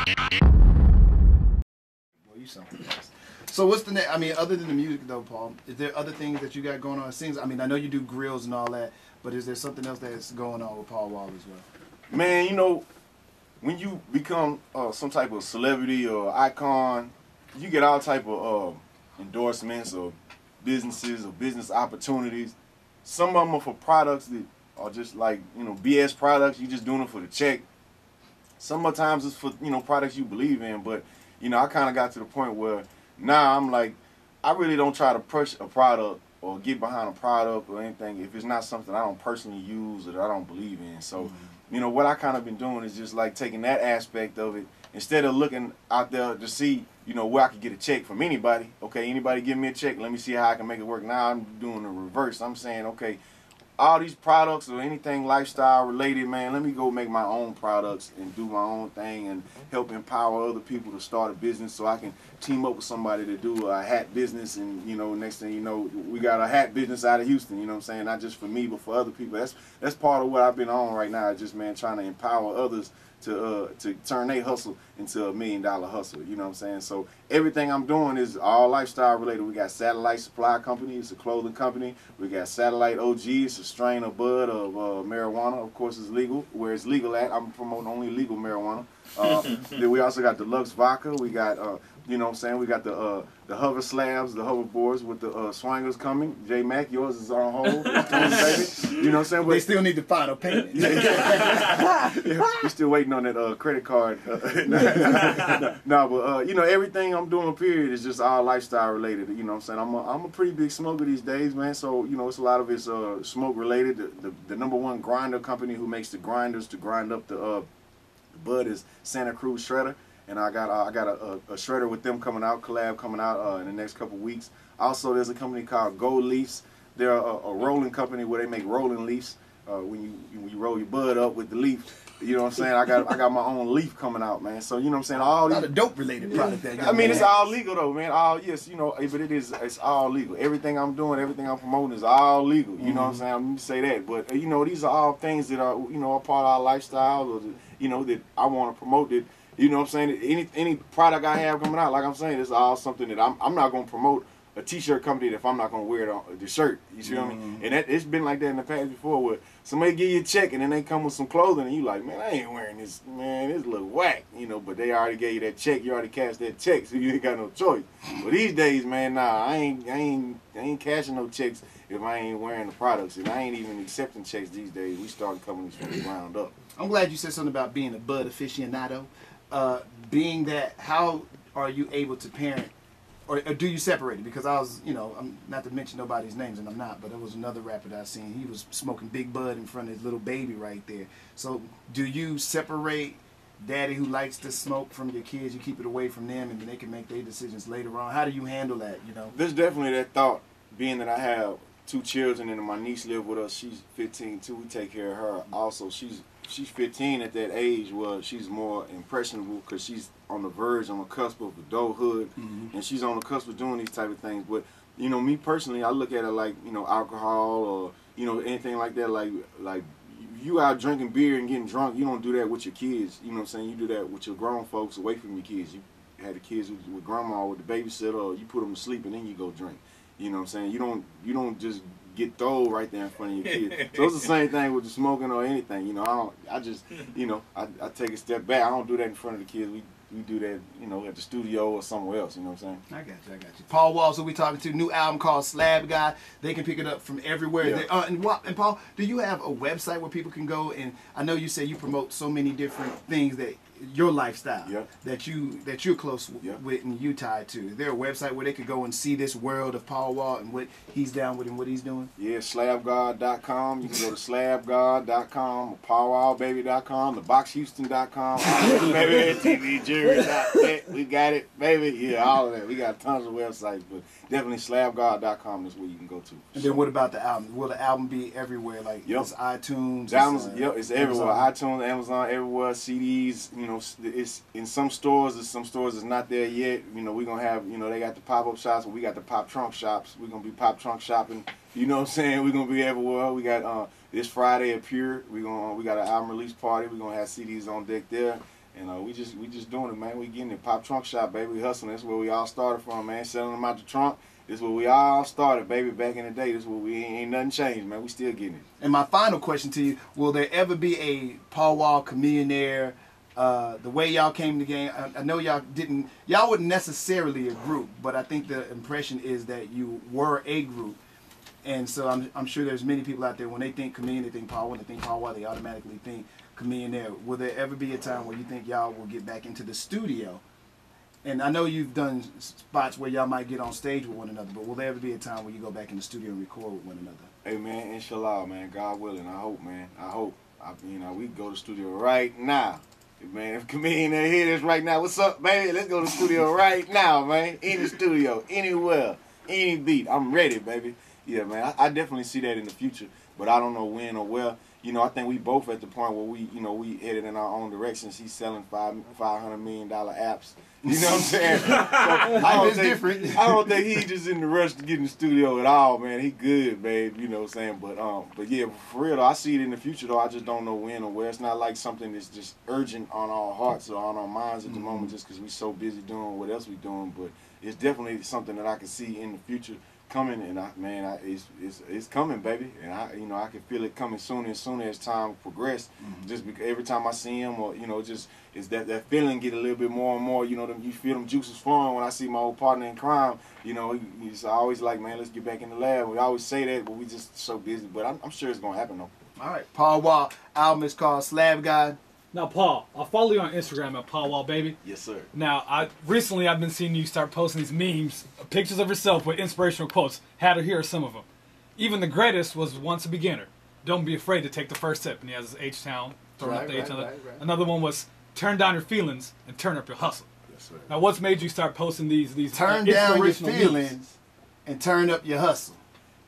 Well, you something else. So what's the next? I mean, other than the music though, Paul, is there other things that you got going on? It seems, I mean, I know you do grills and all that, but is there something else that's going on with Paul Wall as well? Man, you know, when you become some type of celebrity or icon, you get all type of endorsements or businesses or business opportunities. Some of them are for products that are just like, you know, BS products. You just doing it for the check. Some of the times it's for, you know, products you believe in. But, you know, I kind of got to the point where now I'm like, I really don't try to push a product or get behind a product or anything if it's not something I don't personally use or that I don't believe in. So, you know, what I kind of been doing is just like taking that aspect of it, instead of looking out there to see, you know, where I could get a check from anybody. Okay, anybody give me a check, let me see how I can make it work. Now I'm doing the reverse. I'm saying, okay, all these products or anything lifestyle related, man, let me go make my own products and do my own thing and help empower other people to start a business so I can team up with somebody to do a hat business. And, you know, next thing you know, we got a hat business out of Houston, you know what I'm saying? Not just for me, but for other people. That's part of what I've been on right now, just, man, trying to empower others to turn their hustle into $1 million hustle, you know what I'm saying? So everything I'm doing is all lifestyle related. We got Satellite Supply Company, it's a clothing company. We got Satellite OG, it's a strain of bud of marijuana. Of course, it's legal. Where it's legal at, I'm promoting only legal marijuana. Then we also got Deluxe Vodka. We got, you know what I'm saying, we got the hover slabs, the hoverboards with the swangers coming. J Mac, yours is on hold. Baby. You know what I'm saying? But they still need the final payment. Yeah. We're still waiting on that credit card. No, but you know, everything I'm doing, period, is just all lifestyle related. You know what I'm saying? I'm a pretty big smoker these days, man. So, you know, it's a lot of it's smoke related. The #1 grinder company who makes the grinders to grind up the bud is Santa Cruz Shredder. And I got a shredder with them coming out, collab coming out in the next couple weeks. Also, there's a company called Gold Leafs. They're a rolling company where they make rolling leaves. When you roll your bud up with the leaf, you know what I'm saying? I got my own leaf coming out, man. So you know what I'm saying? All these, a lot of dope related product. I mean, it's all legal though, man. All, yes, you know, but it's all legal. Everything I'm doing, everything I'm promoting is all legal. You know what I'm saying? I'm gonna say that, but you know, these are all things that are, you know, are part of our lifestyle, or you know, that I want to promote. That, you know what I'm saying? Any product I have coming out, like I'm saying, it's all something that I'm not gonna promote a t-shirt company if I'm not gonna wear it on the shirt. You see what I mean? And it's been like that in the past before, where somebody give you a check and then they come with some clothing and you like, man, I ain't wearing this, man, this look whack, you know. But they already gave you that check, you already cashed that check, so you ain't got no choice. But these days, man, nah, I ain't cashing no checks if I ain't wearing the products, and I ain't even accepting checks these days. We starting companies from the ground up. I'm glad you said something about being a bud aficionado. Being that, how are you able to parent, or do you separate it? Because I was, you know, I'm not to mention nobody's names, and I'm not, but there was another rapper that I seen. He was smoking big bud in front of his little baby right there. So do you separate daddy who likes to smoke from your kids? You keep it away from them, and then they can make their decisions later on. How do you handle that, you know? There's definitely that thought, being that I have 2 children and my niece live with us. She's 15 too. We take care of her. Also, she's 15 at that age where she's more impressionable because she's on the verge, on the cusp of adulthood, and she's on the cusp of doing these type of things. But, you know, me personally, I look at it like, you know, alcohol or, you know, anything like that. Like you out drinking beer and getting drunk, you don't do that with your kids. You know what I'm saying? You do that with your grown folks away from your kids. You had the kids with grandma, with the babysitter, or you put them to sleep and then you go drink. You know what I'm saying? You don't just get thrown right there in front of your kids. So it's the same thing with the smoking or anything. You know, I just, you know, I take a step back. I don't do that in front of the kids. We do that, you know, at the studio or somewhere else. You know what I'm saying? I got you. Paul Walls, who we talking to, new album called Slab Guy. They can pick it up from everywhere. Yeah. And Paul, do you have a website where people can go? And I know you say you promote so many different things that your lifestyle that you're close with and you tied to. Is there a website where they could go and see this world of Paul Wall and what he's down with and what he's doing? Yeah, slabgod.com. You can go to slabgod.com, powwowbaby.com, theboxhouston.com, baby, tvjury.net. We got it, baby. Yeah, all of that. We got tons of websites, but definitely slabgod.com is where you can go to. And then what about the album? Will the album be everywhere? Like it's iTunes? It's everywhere. iTunes, Amazon, everywhere. CDs, you know, it's in some stores. There's some stores that's not there yet. You know, we're going to have, you know, they got the pop-up shops, but we got the pop trunk shops. We're going to be pop trunk shopping. You know what I'm saying? We're going to be everywhere. We got this Friday at Pure. We got an album release party. We're going to have CDs on deck there. And we just doing it, man. We getting it. Pop trunk shop, baby. We hustling. That's where we all started from, man. Selling them out the trunk. This is where we all started, baby. Back in the day, this is where we ain't nothing changed, man. We still getting it. And my final question to you: will there ever be a Paul Wall Chamillionaire? The way y'all came to the game, I know y'all wouldn't necessarily a group, but I think the impression is that you were a group. And so I'm sure there's many people out there, when they think Chameleon, they think Paul. When they think Paul Wall, they automatically think Chamillionaire. Will there ever be a time where you think y'all will get back into the studio? And I know you've done spots where y'all might get on stage with one another, but will there ever be a time where you go back in the studio and record with one another? Hey, man, inshallah, man. God willing, I hope, man. I hope. We go to the studio right now. Man, if Chameleon in here this right now, what's up, baby? Let's go to the studio right now, man. In the studio, anywhere, any beat. I'm ready, baby. Yeah, man, I definitely see that in the future, but I don't know when or where. I think we both at the point where we headed in our own directions. He's selling $500 million apps. You know what I'm saying? So I don't think he's just in the rush to get in the studio at all, man. He good, babe. You know what I'm saying? But yeah, for real though, I see it in the future though. I just don't know when or where. It's not like something that's just urgent on our hearts or on our minds at the moment, just because we're so busy doing what else we're doing. But it's definitely something that I can see in the future coming, and it's coming, baby, and I can feel it coming sooner and sooner as time progresses. Just because every time I see him, or just is that feeling get a little bit more and more. You feel them juices flowing when I see my old partner in crime. He's always like, man, let's get back in the lab. We always say that, but we just so busy. But I'm sure it's gonna happen though. All right, Paul Wall album is called Slab God. Now, Paul, I'll follow you on Instagram at Paul Wall, baby. Yes, sir. Now, recently I've been seeing you start posting these memes, pictures of yourself with inspirational quotes. Had to hear some of them. Even the greatest was once a beginner. Don't be afraid to take the first step. And he has his H-Town, throwing up the H. Another one was turn down your feelings and turn up your hustle. Yes, sir. Now, what's made you start posting these turn down your feelings and turn up your hustle?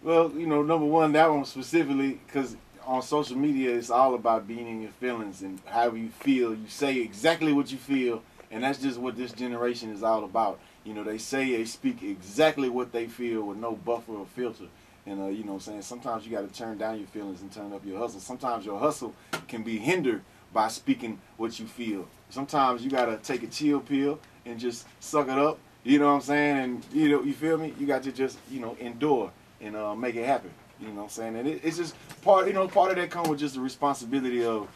Well, number one, that one specifically, because on social media, it's all about being in your feelings and how you feel. You say exactly what you feel, and that's just what this generation is all about. They speak exactly what they feel with no buffer or filter. And, what I'm saying, sometimes you got to turn down your feelings and turn up your hustle. Sometimes your hustle can be hindered by speaking what you feel. Sometimes you got to take a chill pill and just suck it up. You know what I'm saying? And, you feel me? You got to just, endure and make it happen. You know what I'm saying? And it's just part of that comes with just the responsibility of,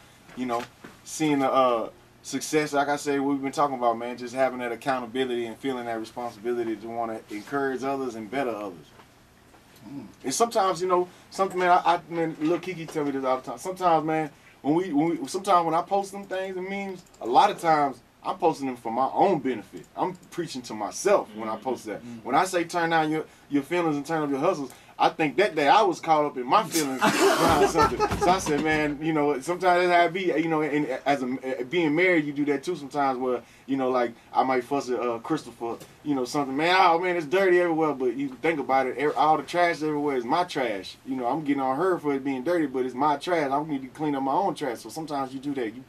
seeing the success. Like I say, we've been talking about, man, just having that accountability and feeling that responsibility to want to encourage others and better others. And sometimes, something, man, Lil Kiki tell me this all the time. Sometimes, man, sometimes when I post them things and memes, a lot of times I'm posting them for my own benefit. I'm preaching to myself when I post that. When I say turn down your feelings and turn up your hustles, I think that day I was caught up in my feelings behind something. So I said, man, sometimes that's how it be. And as being married, you do that too sometimes where, like I might fuss at Christopher, something, man, oh man, it's dirty everywhere. But you think about it, all the trash everywhere is my trash. I'm getting on her for it being dirty, but it's my trash. I need to clean up my own trash. So sometimes you do that. You